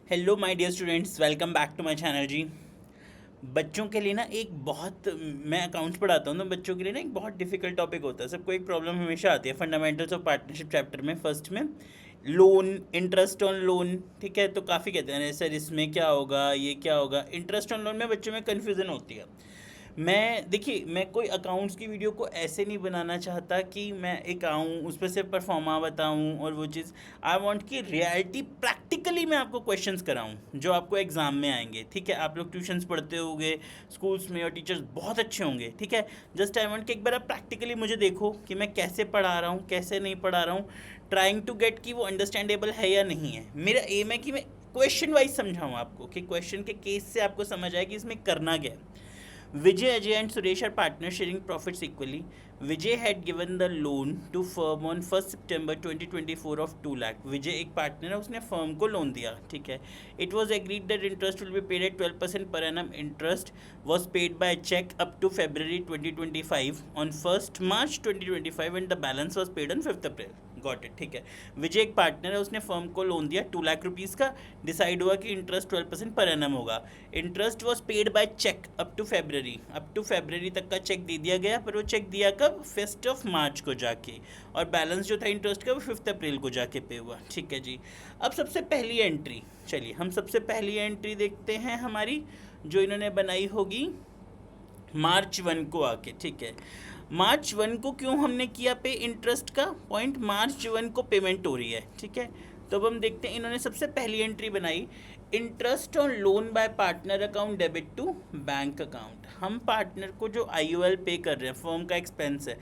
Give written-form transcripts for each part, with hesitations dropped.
Hello my dear students, welcome back to my channel जी। बच्चों के लिए ना एक बहुत मैं अकाउंट्स पढ़ाता हूँ तो बच्चों के लिए ना एक बहुत डिफिकल्ट टॉपिक होता है। सबको एक प्रॉब्लम हमेशा आती है फंडामेंटल्स ऑफ पार्टनरशिप चैप्टर में फर्स्ट में, लोन, इंटरेस्ट ऑन लोन। ठीक है, तो काफ़ी कहते हैं सर इसमें क्या होगा, ये क्या होगा। इंटरेस्ट ऑन लोन में बच्चों में कन्फ्यूज़न होती है। देखिए, मैं कोई अकाउंट्स की वीडियो को ऐसे नहीं बनाना चाहता कि मैं एक आऊँ उस पर सिर्फ परफॉर्मा बताऊँ और वो चीज़। आई वांट कि रियलिटी प्रैक्टिकली मैं आपको क्वेश्चंस कराऊँ जो आपको एग्जाम में आएंगे। ठीक है, आप लोग ट्यूशन्स पढ़ते होंगे स्कूल्स में और टीचर्स बहुत अच्छे होंगे। ठीक है, जस्ट आई वांट कि एक बार आप प्रैक्टिकली मुझे देखो कि मैं कैसे पढ़ा रहा हूँ, कैसे नहीं पढ़ा रहा हूँ, ट्राइंग टू गेट कि वो अंडरस्टैंडेबल है या नहीं है। मेरा एम है कि मैं क्वेश्चन वाइज समझाऊँ आपको, कि क्वेश्चन के केस से आपको समझ आए कि इसमें करना क्या है। Vijay, Ajay and Suresh are partners sharing profits equally. Vijay had given the loan to firm on 1st September 2024 of 2 lakh. Vijay एक पार्टनर है, उसने फर्म को लोन दिया। ठीक है, it was agreed that interest will be paid at 12% per annum. Interest was paid by check up to February 2025 on 1st March 2025 and the balance was paid on 5th April. Got it. ठीक है, विजय एक partner है, उसने firm को loan दिया 2 lakh rupees का। Decide हुआ कि इंटरेस्ट 12% पर एनम होगा। Interest was paid by cheque up to February तक का चेक दे दिया गया, पर वो चेक दिया कब? 1 मार्च को जाके, और बैलेंस जो था इंटरेस्ट का वो 5 अप्रैल को जाके पे हुआ। ठीक है जी, अब सबसे पहली एंट्री, चलिए हम सबसे पहली एंट्री देखते हैं हमारी, जो इन्होंने बनाई होगी मार्च 1 को आके। ठीक है, मार्च 1 को क्यों हमने किया पे इंटरेस्ट का पॉइंट? मार्च 1 को पेमेंट हो रही है। ठीक है, तो अब हम देखते हैं इन्होंने सबसे पहली एंट्री बनाई, interest on loan by partner account debit to bank account. हम पार्टनर को जो IOL पे कर रहे हैं, फर्म का एक्सपेंस है।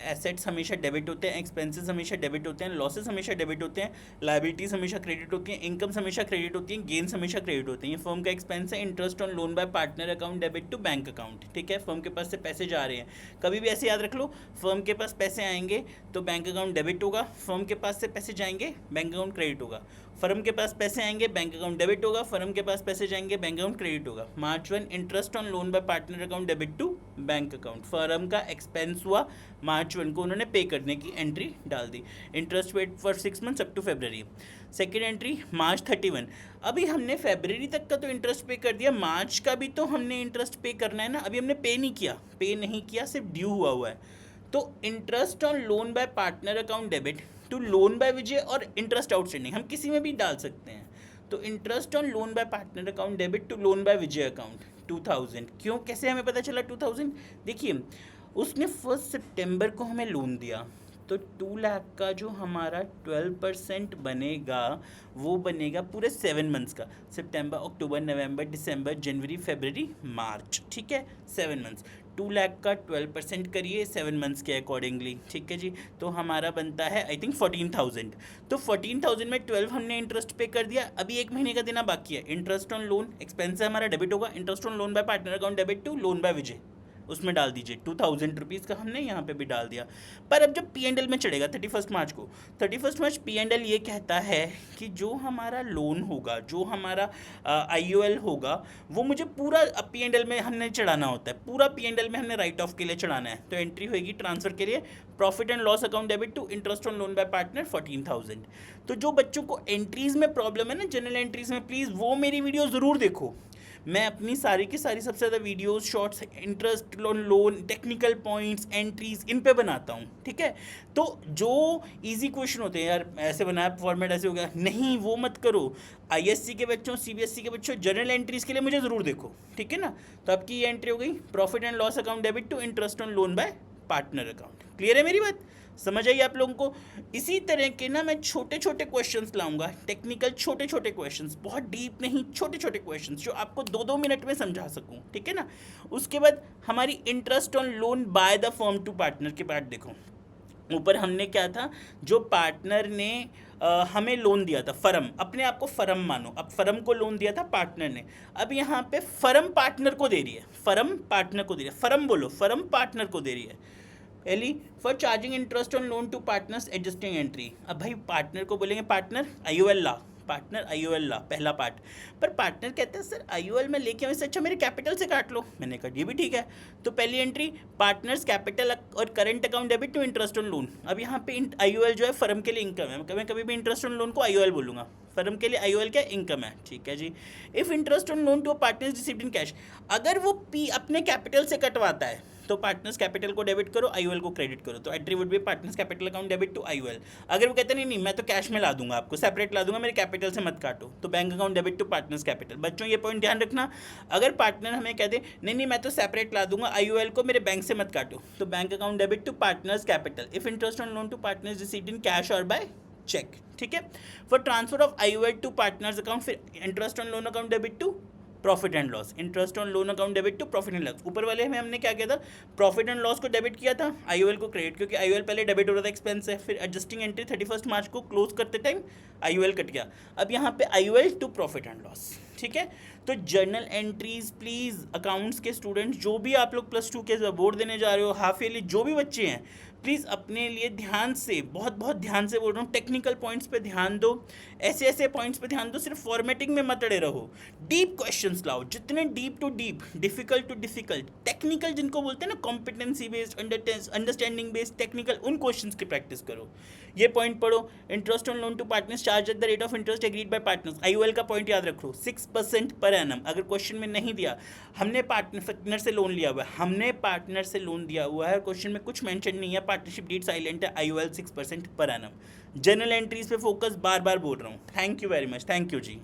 एसेट्स हमेशा डेबिट होते हैं, एक्सपेंसेस हमेशा डेबिट होते हैं, लॉसेस हमेशा डेबिट होते हैं, लाइबिलिटीज़ हमेशा क्रेडिट होती हैं, इनकम्स हमेशा क्रेडिट होती हैं, गेन्स हमेशा क्रेडिट होते हैं। ये फर्म का एक्सपेंस है। Interest on loan by partner account debit to bank account. ठीक है, फर्म के पास से पैसे जा रहे हैं। कभी भी ऐसे याद रख लो, फर्म के पास पैसे आएंगे तो बैंक अकाउंट डेबिट होगा, फर्म के पास से पैसे जाएंगे बैंक अकाउंट क्रेडिट होगा। फर्म के पास पैसे आएंगे बैंक अकाउंट डेबिट होगा, फर्म के पास पैसे जाएंगे बैंक अकाउंट क्रेडिट होगा। March 1 interest on loan by partner account debit to bank account. Firm का एक्सपेंस हुआ, मार्च 1 को उन्होंने पे करने की एंट्री डाल दी। Interest paid for 6 months up to February. Second entry March 31। अभी हमने फेबररी तक का तो इंटरेस्ट पे कर दिया, मार्च का भी तो हमने इंटरेस्ट पे करना है ना। अभी हमने पे नहीं किया, सिर्फ ड्यू हुआ है। तो interest on loan by partner account debit to loan by Vijay और इंटरेस्ट आउटस्टैंडिंग, हम किसी में भी डाल सकते हैं। तो interest on loan by partner account debit to loan by Vijay account 2000। क्यों, कैसे हमें पता चला 2000? देखिए, उसने 1 सितंबर को हमें लोन दिया, तो 2 लाख का जो हमारा 12% बनेगा वो बनेगा पूरे 7 मंथ्स का। सितंबर, अक्टूबर, नवंबर, दिसंबर, जनवरी, फरवरी, मार्च। ठीक है, 7 मंथ्स। 2 लाख का 12% करिए 7 मंथ्स के अकॉर्डिंगली। ठीक है जी, तो हमारा बनता है आई थिंक 14,000। तो 14,000 में 12 हमने इंटरेस्ट पे कर दिया, अभी 1 महीने का देना बाकी है। इंटरेस्ट ऑन लोन एक्सपेंस है हमारा, डेबिट होगा। Interest on loan by partner account debit to loan by Vijay, उसमें डाल दीजिए 2000 रुपीज़ का हमने यहाँ पे भी डाल दिया। पर अब जब P&L में चढ़ेगा 31 मार्च को, 31 मार्च P&L ये कहता है कि जो हमारा लोन होगा, जो हमारा IOL होगा, वो मुझे पूरा P&L में हमने चढ़ाना होता है, पूरा P&L में हमने राइट ऑफ के लिए चढ़ाना है। तो एंट्री होगी ट्रांसफर के लिए, profit and loss account debit to interest on loan by partner 14,000। तो जो बच्चों को एंट्रीज़ में प्रॉब्लम है ना, जनरल एंट्रीज़ में, प्लीज़ वो मेरी वीडियो ज़रूर देखो। मैं अपनी सारी की सारी सबसे ज़्यादा videos, shorts, interest loan, technical points, entries, इन पे बनाता हूँ। ठीक है, तो जो इजी क्वेश्चन होते हैं, यार ऐसे बनाया फॉर्मेट ऐसे हो गया, नहीं वो मत करो। ISC के बच्चों, CBSE के बच्चों, जनरल एंट्रीज के लिए मुझे ज़रूर देखो। ठीक है ना, तो आपकी ये एंट्री हो गई, profit and loss account debit to interest on loan by partner account. Clear है मेरी बात? समझ आई आप लोगों को? इसी तरह के ना मैं छोटे छोटे क्वेश्चंस लाऊंगा, टेक्निकल छोटे छोटे क्वेश्चंस, बहुत डीप नहीं, छोटे छोटे क्वेश्चंस जो आपको 2-2 मिनट में समझा सकूं। ठीक है ना, उसके बाद हमारी interest on loan by the firm to partner के पार्ट देखो। ऊपर हमने क्या था, जो पार्टनर ने हमें लोन दिया था, फर्म, अपने आप को फर्म मानो, अब फर्म को लोन दिया था पार्टनर ने। अब यहाँ पे फर्म पार्टनर को दे रही है, फर्म पार्टनर को दे रही है, फर्म बोलो, फर्म पार्टनर को दे रही है। पहली, for charging interest on loan to partners adjusting entry. अब भाई पार्टनर को बोलेंगे पार्टनर IOL ला, पार्टनर IOL ला, पहला पार्ट। पर पार्टनर कहते हैं सर IOL में लेके आने से अच्छा मेरे कैपिटल से काट लो। मैंने कहा ये भी ठीक है। तो पहली एंट्री, पार्टनर्स कैपिटल और current account debit to interest on loan. अब यहाँ पे IOL जो है फर्म के लिए इनकम है, मैं कभी भी इंटरेस्ट ऑन लोन को IOL बोलूँगा। फर्म के लिए आईओएल क्या इनकम है, ठीक है जी। If interest on loan to a partners received in cash, अगर वो पी अपने कैपिटल से कटवाता है तो पार्टनर्स कैपिटल को डेबिट करो, आईओएल को क्रेडिट करो, तो entry would be partners capital account debit to IOL. अगर वो कहते हैं नहीं मैं तो कैश में ला दूंगा, आपको सेपरेट ला दूंगा, मेरे कैपिटल से मत काटो, तो bank account debit to partners capital. बच्चों ये पॉइंट ध्यान रखना, अगर पार्टनर हमें कह दे नहीं मैं तो सेपरेट ला दूंगा, आईओएल को मेरे बैंक से मत काटो, तो bank account debit to partners capital. If interest on loan to partners received in cash और बाय चेक, ठीक है। For transfer of IOL to partners account, फिर interest on loan account debit to profit and loss, interest on loan account debit to profit and loss. ऊपर वाले में हमने क्या किया था, प्रॉफिट एंड लॉस को डेबिट किया था, आईओएल को क्रेडिट, क्योंकि आईओएल पहले डेबिट हो रहा था एक्सपेंस है, फिर एडजस्टिंग एंट्री 31 मार्च को क्लोज करते टाइम आईओएल कट गया, अब यहाँ पे IOL to profit and loss, ठीक है। तो जर्नल एंट्रीज प्लीज़ अकाउंट्स के स्टूडेंट्स, जो भी आप लोग +2 के बोर्ड देने जा रहे हो, हाफ ईयरली जो भी बच्चे हैं, प्लीज़ अपने लिए ध्यान से, बहुत बहुत ध्यान से बोल रहा हूँ, टेक्निकल पॉइंट्स पे ध्यान दो, ऐसे ऐसे पॉइंट्स पे ध्यान दो, सिर्फ फॉर्मेटिंग में मत अड़े रहो, डीप क्वेश्चंस लाओ, जितने deep to deep, difficult to difficult, technical जिनको बोलते हैं ना, competency based, understanding based, technical, उन क्वेश्चंस की प्रैक्टिस करो। ये पॉइंट पढ़ो, interest on loan to partners charge at the rate of interest agreed by partners, IOL का पॉइंट याद रखो 6% पर एनम। अगर क्वेश्चन में नहीं दिया, हमने पार्टनर से लोन लिया हुआ है, हमने पार्टनर से लोन दिया हुआ है, क्वेश्चन में कुछ मेंशन नहीं है, पार्टनरशिप डीड साइलेंट है, आईओएल 6% पर एनम। जनरल एंट्रीज पे फोकस, बार बार बोल रहा हूँ। Thank you very much, thank you ji.